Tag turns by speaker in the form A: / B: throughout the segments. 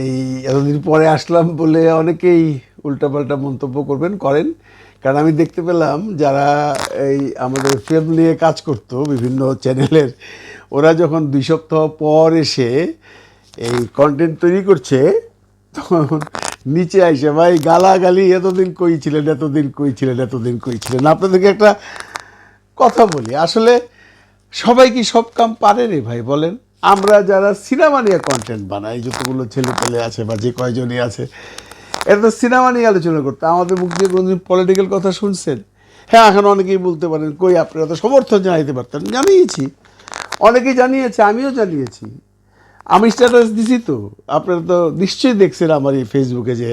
A: এই এতদিন পরে আসলাম বলে অনেকেই উল্টাপাল্টা মন্তব্য করেন। কারণ আমি দেখতে পেলাম যারা এই আমাদের ফিল্ম নিয়ে কাজ করতো বিভিন্ন চ্যানেলের, ওরা যখন 2 সপ্তাহ পর এসে এই কন্টেন্ট তৈরি করছে, তখন নিচে আইসে ভাই গালাগালি, এতদিন কই ছিলেন। আপনাদেরকে একটা কথা বলি, আসলে সবাই কি সব কাম পারে রে ভাই বলেন? আমরা যারা সিনেমা নিয়ে কন্টেন্ট বানাই, যতগুলো ছেলে পেলে আছে বা যে কয়জনই আছে, এটা তো সিনেমা নিয়ে আলোচনা করতে, আমাদের মুখ দিয়ে কোনদিন পলিটিক্যাল কথা শুনছেন? হ্যাঁ, এখন অনেকেই বলতে পারেন কই আপনারা তো সমর্থন জানাইতে পারতেন। জানিয়েছি, অনেকেই জানিয়েছে, আমিও জানিয়েছি। আমি স্ট্যাটাস দিছি তো, আপনারা তো নিশ্চয়ই দেখছেন আমার এই ফেসবুকে যে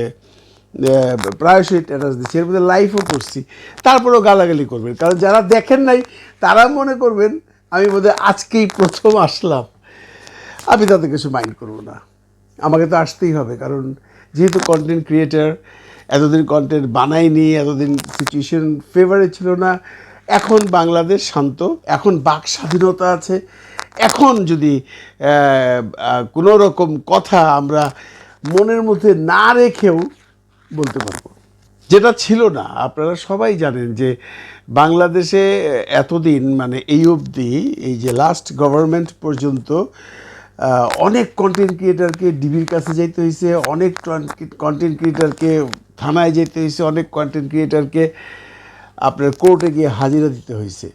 A: প্রায়শই স্ট্যাটাস দিচ্ছি, এর মধ্যে লাইভও করছি। তারপরেও গালাগালি করবেন, কারণ যারা দেখেন নাই তারা মনে করবেন আমি বোধহয় আজকেই প্রথম আসলাম। আমি তাতে কিছু মাইন্ড করব না, আমাকে তো আসতেই হবে, কারণ যেহেতু কন্টেন্ট ক্রিয়েটার, এতদিন কন্টেন্ট বানাইনি, এতদিন সিচুয়েশন ফেভারে ছিল না। এখন বাংলাদেশ শান্ত, এখন বাক স্বাধীনতা আছে। এখন যদি কোনো রকম কথা আমরা মনের মধ্যে না রেখেও বলতে পারবো, যেটা ছিল না। আপনারা সবাই জানেন যে বাংলাদেশে এতদিন, মানে এই অবধি, এই যে লাস্ট গভর্নমেন্ট পর্যন্ত অনেক কন্টেন্ট ক্রিয়েটারকে ডিবির কাছে যেতে হয়েছে, অনেক কন্টেন্ট ক্রিয়েটারকে থানায় যেতে হয়েছে, অনেক কন্টেন্ট ক্রিয়েটারকে আপনার কোর্টে গিয়ে হাজিরা দিতে হয়েছে।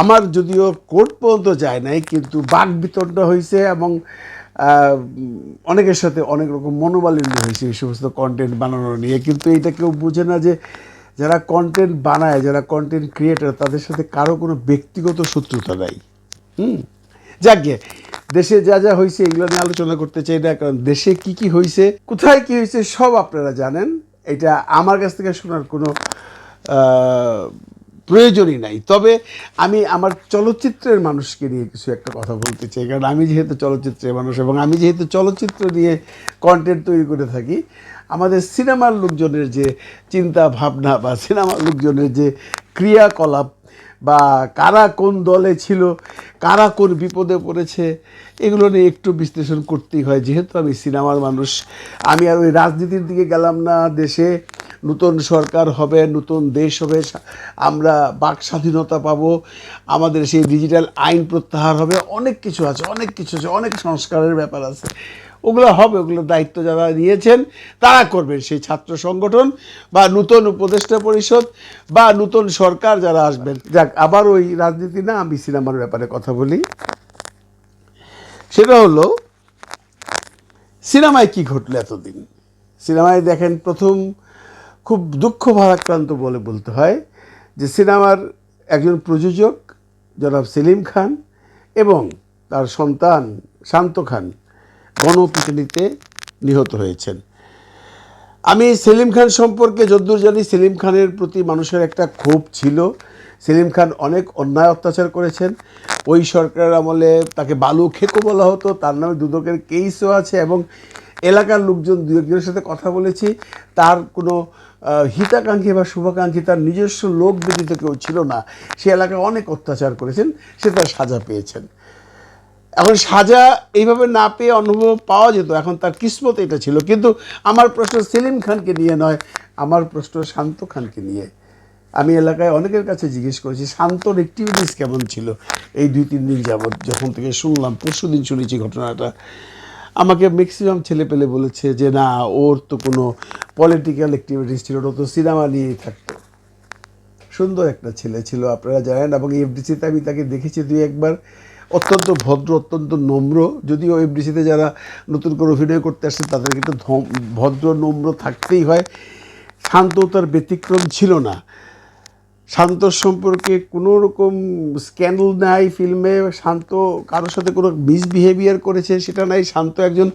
A: আমার যদিও কোর্ট পর্যন্ত যায় নাই, কিন্তু বাক বিতণ্ডা হয়েছে এবং অনেকের সাথে অনেক রকম মনোমালিন্য হয়েছে এই সমস্ত কন্টেন্ট বানানো নিয়ে। কিন্তু এটা কেউ বুঝে না যে যারা কন্টেন্ট বানায়, যারা কন্টেন্ট ক্রিয়েটার, তাদের সাথে কারো কোনো ব্যক্তিগত শত্রুতা নাই। যাক গে, দেশে যা যা হয়েছে এগুলো নিয়ে আলোচনা করতে চাই না, কারণ দেশে কি কি হয়েছে, কোথায় কি হয়েছে সব আপনারা জানেন। এটা আমার কাছ থেকে শোনার কোনো প্রয়োজনই নাই। তবে আমি আমার চলচ্চিত্রের মানুষকে নিয়ে কিছু একটা কথা বলতে চাই, কারণ আমি যেহেতু চলচ্চিত্রের মানুষ এবং আমি যেহেতু চলচ্চিত্র নিয়ে কন্টেন্ট তৈরি করে থাকি, আমাদের সিনেমার লোকজনের যে চিন্তা ভাবনা বা সিনেমার লোকজনের যে ক্রিয়াকলাপ, বা কারা কোন দলে ছিল, কারা কোন বিপদে পড়েছে, এগুলো নিয়ে একটু বিশ্লেষণ করতেই হয়। যেহেতু আমি সিনেমার মানুষ, আমি আর ওই রাজনীতির দিকে গেলাম না। দেশে নতুন সরকার হবে, নতুন দেশ হবে, আমরা বাক স্বাধীনতা পাবো, আমাদের সেই ডিজিটাল আইন প্রত্যাহার হবে, অনেক কিছু আছে, অনেক সংস্কারের ব্যাপার আছে। ওগুলো হবে, ওগুলোর দায়িত্ব যারা নিয়েছেন তারা করবেন। সেই ছাত্র সংগঠন বা নতুন উপদেষ্টা পরিষদ বা নতুন সরকার যারা আসবেন। যাক, আবার ওই রাজনীতি না, আমি সিনেমার ব্যাপারে কথা বলি। সেটা হলো, সিনেমায় কি ঘটলো এতদিন। সিনেমায় দেখেন, প্রথম খুব দুঃখ ভারাক্রান্ত বলে বলতে হয় যে সিনেমার একজন প্রযোজক জনাব সেলিম খান এবং তার সন্তান শান্ত খান গণপিটুনিতে নিহত হয়েছেন। আমি সেলিম খান সম্পর্কে যদ্দূর জানি, সেলিম খানের প্রতি মানুষের একটা ক্ষোভ ছিল। সেলিম খান অনেক অন্যায় অত্যাচার করেছেন। ওই সরকারের আমলে তাকে বালু খেকো বলা হতো, তার নামে দুদকের কেসও আছে, এবং এলাকার লোকজন দু একজনের সাথে কথা বলেছি, তার কোনো হিতাকাঙ্ক্ষী বা শুভাকাঙ্ক্ষী, তার নিজস্ব লোক ব্যতীত কেউ ছিল না। সে এলাকায় অনেক অত্যাচার করেছেন, সে তার সাজা পেয়েছেন। এখন সাজা এইভাবে না পেয়ে অনুভব পাওয়া যেত, এখন তার কিসমত এটা ছিল। কিন্তু আমার প্রশ্ন সেলিম খানকে নিয়ে নয়, আমার প্রশ্ন শান্ত খানকে নিয়ে। আমি এলাকায় অনেকের কাছে জিজ্ঞেস করেছি শান্তর অ্যাক্টিভিটিস কেমন ছিল এই 2-3 দিন যাবৎ, যখন থেকে শুনলাম, পরশু দিন শুনেছি ঘটনাটা। আমাকে ম্যাক্সিমাম ছেলে পেলে বলেছে যে না, ওর তো কোনো পলিটিক্যাল অ্যাক্টিভিটিস ছিল না, তো সিনেমা নিয়েই থাকতো। সুন্দর একটা ছেলে ছিল, আপনারা জানেন, এবং এফডিসিতে আমি তাকে দেখেছি 2-1 বার। অত্যন্ত ভদ্র, অত্যন্ত নম্র। যদিও এফডিসিতে যারা নতুন করে অভিনয় করতে আসছে তাদের কিন্তু ভদ্র নম্র থাকতেই হয়। শান্ত তার ব্যতিক্রম ছিল না। শান্তর সম্পর্কে কোনো রকম স্ক্যান্ডাল নাই ফিল্মে। শান্ত কারোর সাথে কোনো মিসবিহেভিয়ার করেছে সেটা নাই। শান্ত একজন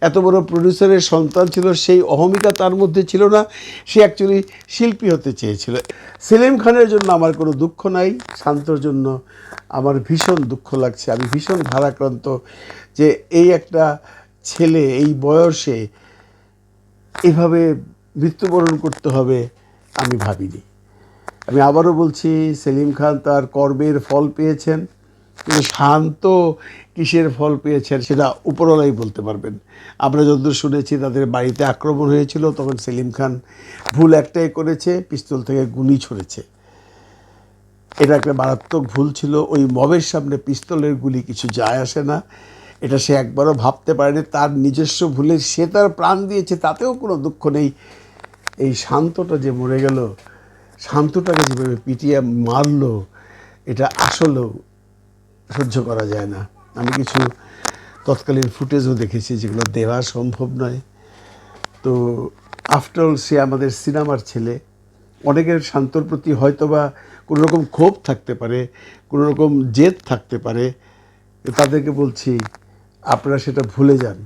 A: এত বড় প্রডিউসারের সন্তান ছিল, সেই অহমিকা তার মধ্যে ছিল না। সে অ্যাকচুয়ালি শিল্পী হতে চেয়েছিল। সেলিম খানের জন্য আমার কোনো দুঃখ নাই, শান্তর জন্য আমার ভীষণ দুঃখ লাগছে। আমি ভীষণ ভারাক্রান্ত যে এই একটা ছেলে এই বয়সে এভাবে মৃত্যুবরণ করতে হবে, আমি ভাবিনি। আমি আবারও বলছি, সেলিম খান তার কর্মের ফল পেয়েছেন। কিন্তু শান্ত কিসের ফল পেয়েছেন সেটা উপরওয়ালাই বলতে পারবেন। আমরা যতদূর শুনেছি তাদের বাড়িতে আক্রমণ হয়েছিল, তখন সেলিম খান ভুল একটাই করেছে, পিস্তল থেকে গুলি ছুঁড়েছে। এটা একটা মারাত্মক ভুল ছিল। ওই মবের সামনে পিস্তলের গুলি কিছু যায় আসে না, এটা সে একবারও ভাবতে পারেনি। তার নিজস্ব ভুলে সে তার প্রাণ দিয়েছে, তাতেও কোনো দুঃখ নেই। এই শান্তটা যে মরে গেল, শান্তটাকে যেভাবে পিটিয়ে মারলো, এটা আসলেও সহ্য করা যায় না। আমি কিছু তৎকালীন ফুটেজও দেখেছি যেগুলো দেওয়া সম্ভব নয়। তো আফটারঅল সে আমাদের সিনেমার ছেলে। অনেকের শান্তর প্রতি হয়তোবা কোনো রকম ক্ষোভ থাকতে পারে, কোনো রকম জেদ থাকতে পারে। তাদেরকে বলছি আপনারা সেটা ভুলে যান।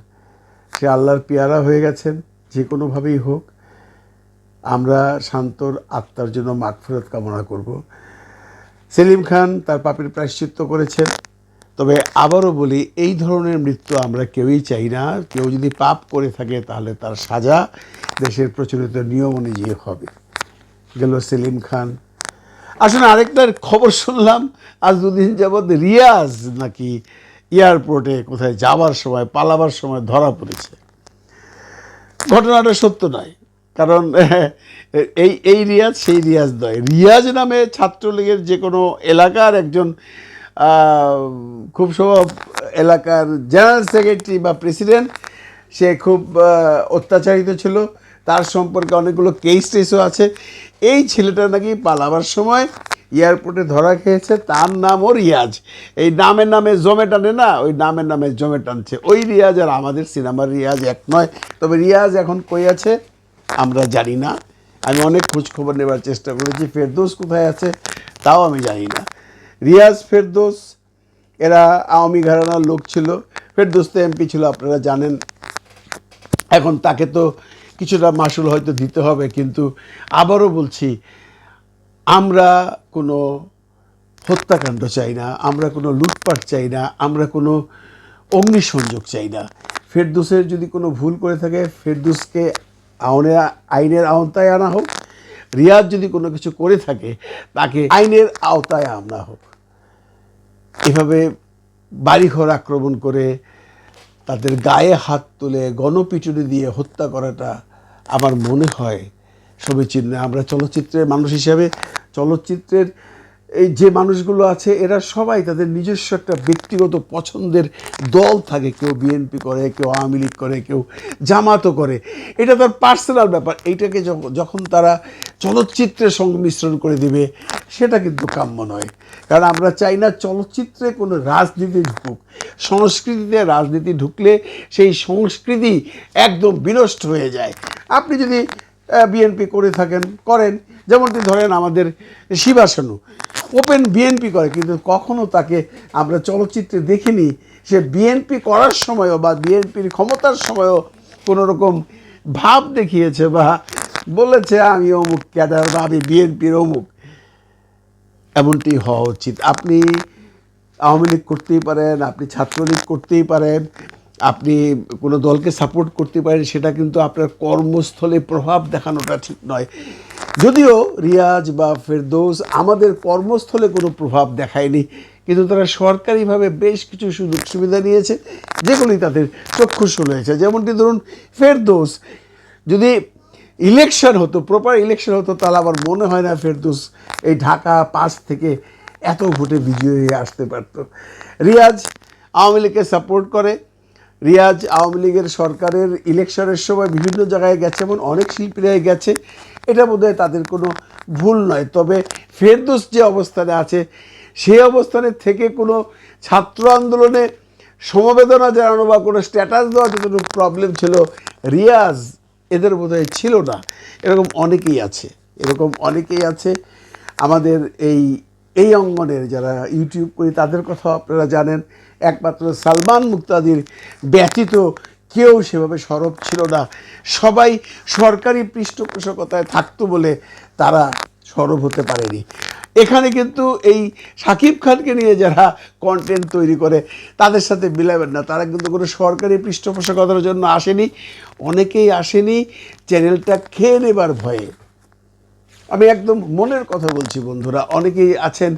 A: সে আল্লাহর পেয়ারা হয়ে গেছেন, যে কোনোভাবেই হোক। আমরা শান্তর আত্মার জন্য মাগফিরাত কামনা করব। সেলিম খান তার পাপের প্রায়শ্চিত্ত করেছেন। তবে আবারও বলি, এই ধরনের মৃত্যু আমরা কেউই চাই না। কেউ যদি পাপ করে থাকে তাহলে তার সাজা দেশের প্রচলিত নিয়ম অনুযায়ী হবে। গেল সেলিম খান। আসলে আরেকটার খবর শুনলাম, আজ দুদিন যাবৎ রিয়াজ নাকি এয়ারপোর্টে কোথায় যাবার সময়, পালাবার সময় ধরা পড়েছে। ঘটনাটা সত্য নয়, কারণ এই রিয়াজ সেই রিয়াজ নয়। রিয়াজ নামে ছাত্রলীগের যে কোনো এলাকার একজন খুব সম্ভব এলাকার জেনারেল সেক্রেটারি বা প্রেসিডেন্ট, সে খুব অত্যাচারিত ছিল। তার সম্পর্কে অনেকগুলো কেস টেসও আছে। এই ছেলেটা নাকি পালাবার সময় এয়ারপোর্টে ধরা খেয়েছে। তার নামও রিয়াজ। এই নামের নামে জমে টানে না, ওই নামের নামে জমে টানছে। ওই রিয়াজ আর আমাদের সিনেমার রিয়াজ এক নয়। তবে রিয়াজ এখন কই আছে আমরা জানি না। আমি অনেক খোঁজখবর নেবার চেষ্টা করেছি, ফেরদৌস কোথায় আছে তাও আমি জানি না। রিয়াজ, ফেরদৌস এরা আওয়ামী ঘরানার লোক ছিল। ফেরদৌস তো এমপি ছিল, আপনারা জানেন। এখন তাকে তো কিছুটা মাসুল হয়তো দিতে হবে, কিন্তু আবারও বলছি, আমরা কোনো হত্যাকাণ্ড চাই না, আমরা কোনো লুটপাট চাই না, আমরা কোনো অগ্নিসংযোগ চাই না। ফেরদৌসের যদি কোনো ভুল করে থাকে, ফেরদৌসকে আইনের আওতায় আনা হোক। রিয়াজ যদি কোনো কিছু করে থাকে, তাকে আইনের আওতায় আনা হোক। এভাবে বাড়িঘর আক্রমণ করে, তাদের গায়ে হাত তুলে, গণপিটুনি দিয়ে হত্যা করাটা আমার মনে হয় সমীচীন না। আমরা চলচ্চিত্রের মানুষ হিসাবে, চলচ্চিত্রের এই যে মানুষগুলো আছে এরা সবাই তাদের নিজস্ব একটা ব্যক্তিগত পছন্দের দল থাকে। কেউ বিএনপি করে, কেউ আওয়ামী লীগ করে, কেউ জামাতও করে। এটা তার পার্সোনাল ব্যাপার। এইটাকে যখন তারা চলচ্চিত্রের সঙ্গে মিশ্রণ করে দিবে, সেটা কিন্তু কাম্য নয়। কারণ আমরা চাই না চলচ্চিত্রে কোনো রাজনীতি ঢুকুক। সংস্কৃতিতে রাজনীতি ঢুকলে সেই সংস্কৃতি একদম বিনষ্ট হয়ে যায়। আপনি যদি বিএনপি করে থাকেন, করেন। যেমনটি ধরেন আমাদের শিবাসানু ওপেন বিএনপি করে, কিন্তু কখনো তাকে আমরা চলচ্চিত্রে দেখিনি সে বিএনপি করার সময়ও বা বিএনপির ক্ষমতার সময়ও কোনো রকম ভাব দেখিয়েছে বা বলেছে আমি অমুক ক্যাডার বা আমি বিএনপির অমুক। এমনটি হওয়া উচিত। আপনি আওয়ামী লীগ করতেই পারেন, আপনি ছাত্রলীগ করতেই পারেন, আপনি কোনো দলকে সাপোর্ট করতে পারেন, সেটা কিন্তু আপনার কর্মস্থলে প্রভাব দেখানোটা ঠিক নয়। যদিও রিয়াজ বা ফেরদৌস আমাদের কর্মস্থলে কোনো প্রভাব দেখায়নি, কিন্তু তারা সরকারিভাবে বেশ কিছু সুযোগ সুবিধা নিয়েছে, যেগুলি তাদের চক্ষুষ্ণ হয়েছে। যেমনটি ধরুন ফেরদৌস, যদি ইলেকশন হতো, প্রপার ইলেকশন হতো, তাহলে আমার মনে হয় না ফেরদৌস এই ঢাকা 5 থেকে এত ভোটে বিজয়ী হয়ে আসতে পারত। রিয়াজ আওয়ামী লীগকে সাপোর্ট করে। রিয়াজ আওয়ামী লীগের সরকারের ইলেকশনের সময় বিভিন্ন জায়গায় গেছে, এমন অনেক শিল্পীরাই গেছে। এটা বোধহয় তাদের কোনো ভুল নয়। তবে ফেরদৌস যে অবস্থানে আছে, সেই অবস্থানে থেকে কোনো ছাত্র আন্দোলনে সমবেদনা জানানো বা কোনো স্ট্যাটাস দেওয়া যতটুকু প্রবলেম ছিল, রিয়াজ এদের বোধহয় ছিল না। এরকম অনেকেই আছে, এরকম অনেকেই আছে। আমাদের এই অঙ্গনের যারা ইউটিউব করি তাদের কথা আপনারা জানেন। একমাত্র সালমান মুক্তাদির ব্যতীত কেউ সেভাবে সরব ছিল না। সবাই সরকারি পৃষ্ঠপোষকতায় থাকতো বলে তারা সরব হতে পারেনি। এখানে কিন্তু এই শাকিব খানকে নিয়ে যারা কন্টেন্ট তৈরি করে তাদের সাথে মিলাবেন না। তারা কিন্তু কোনো সরকারি পৃষ্ঠপোষকতার জন্য আসেনি। অনেকেই আসেনি চ্যানেলটা খেয়ে নেবার ভয়ে। আমি একদম মনের কথা বলছি বন্ধুরা। অনেকেই আছেন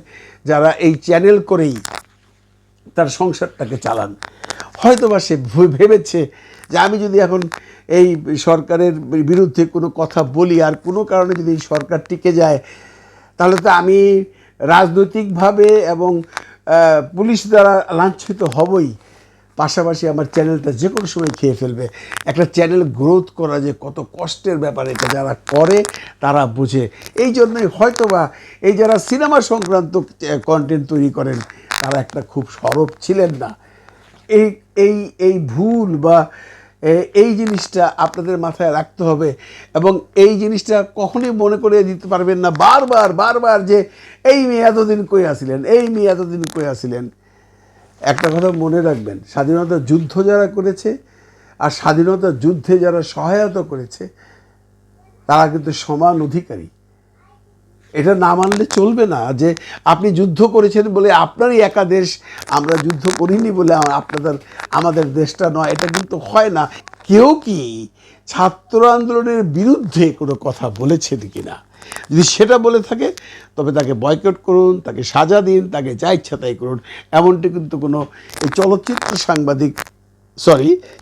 A: যারা এই চ্যানেল করেই তার সংসারটাকে চালান। হয়তোবা সে ভেবেছে যে আমি যদি এখন এই সরকারের বিরুদ্ধে কোনো কথা বলি আর কোনো কারণে যদি এই সরকার টিকে যায়, তাহলে তো আমি রাজনৈতিকভাবে এবং পুলিশ দ্বারা লাঞ্ছিত হবই, পাশাপাশি আমার চ্যানেলটা যে কোনো সময় খেয়ে ফেলবে। একটা চ্যানেল গ্রোথ করা যে কত কষ্টের ব্যাপার, এটা যারা করে তারা বুঝে। এই জন্যই হয়তোবা এই যারা সিনেমা সংক্রান্ত কন্টেন্ট তৈরি করেন তারা একটা খুব সরব ছিলেন না। এই এই এই ভুল বা এই জিনিসটা আপনাদের মাথায় রাখতে হবে, এবং এই জিনিসটা কখনোই মনে করে দিতে পারবেন না বারবার বারবার যে এই মেয়ে এতদিন কই আসিলেন, এই মেয়ে এতদিন কই আসিলেন। একটা কথা মনে রাখবেন, স্বাধীনতা যুদ্ধ যারা করেছে আর স্বাধীনতা যুদ্ধে যারা সহায়তা করেছে তারা কিন্তু সমান অধিকারী। এটা না মানলে চলবে না যে আপনি যুদ্ধ করেছেন বলে আপনারই একা দেশ, আমরা যুদ্ধ করিনি বলে আমাদের দেশটা নয়, এটা কিন্তু হয় না। কেউ কি ছাত্র আন্দোলনের বিরুদ্ধে কোনো কথা বলেছেন কি না? যদি সেটা বলে থাকে তবে তাকে বয়কট করুন, তাকে সাজা দিন, তাকে যা ইচ্ছা তাই করুন। এমনটি কিন্তু কোনো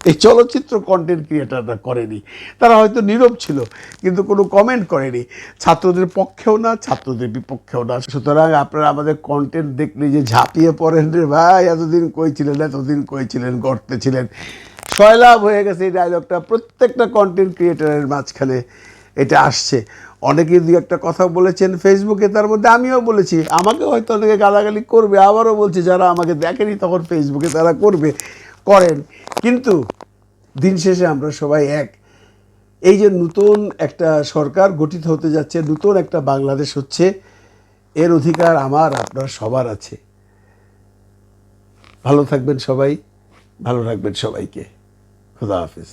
A: এই চলচ্চিত্র কন্টেন্ট ক্রিয়েটাররা করেনি। তারা হয়তো নীরব ছিল কিন্তু কোনো কমেন্ট করেনি, ছাত্রদের পক্ষেও না ছাত্রদের বিপক্ষেও না। সুতরাং আপনারা আমাদের কন্টেন্ট দেখলে যে ঝাঁপিয়ে পড়েন, রে ভাই এতদিন কই ছিলেন গর্তে ছিলেন, সয়লাভ হয়ে গেছে এই ডায়লগটা প্রত্যেকটা কন্টেন্ট ক্রিয়েটারের মাঝখানে এটা আসছে। অনেকে দু একটা কথা বলেছেন ফেসবুকে, তার মধ্যে আমিও বলেছি, আমাকে হয়তো অনেকে গালাগালি করবে, আবারও বলছি যারা আমাকে দেখেনি তখন ফেসবুকে তারা করেন, কিন্তু দিন শেষে আমরা সবাই এক। এই যে নতুন একটা সরকার গঠিত হতে যাচ্ছে, নতুন একটা বাংলাদেশ হচ্ছে, এর অধিকার আমার আপনার সবার আছে। ভালো থাকবেন সবাই, ভালো রাখবেন সবাইকে। খুদা হাফেজ।